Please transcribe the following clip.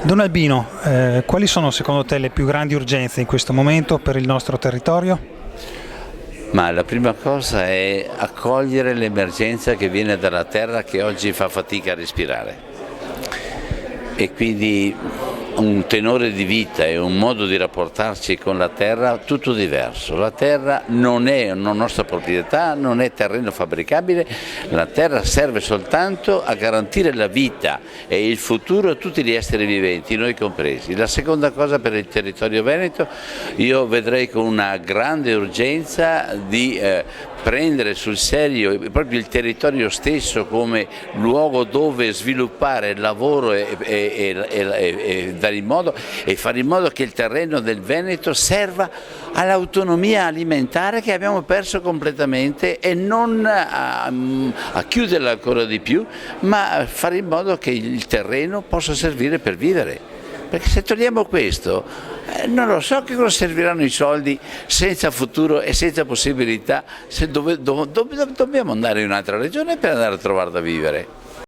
Don Albino, quali sono secondo te le più grandi urgenze in questo momento per il nostro territorio? Ma la prima cosa è accogliere l'emergenza che viene dalla terra che oggi fa fatica a respirare. E quindi un tenore di vita e un modo di rapportarci con la terra tutto diverso. La terra non è una nostra proprietà, non è terreno fabbricabile, la terra serve soltanto a garantire la vita e il futuro a tutti gli esseri viventi, noi compresi. La seconda cosa per il territorio veneto, io vedrei con una grande urgenza di prendere sul serio proprio il territorio stesso come luogo dove sviluppare il lavoro e fare in modo che il terreno del Veneto serva all'autonomia alimentare che abbiamo perso completamente e non a chiuderla ancora di più, ma fare in modo che il terreno possa servire per vivere. Perché se togliamo questo, non lo so che cosa serviranno i soldi senza futuro e senza possibilità, se dobbiamo andare in un'altra regione per andare a trovare da vivere.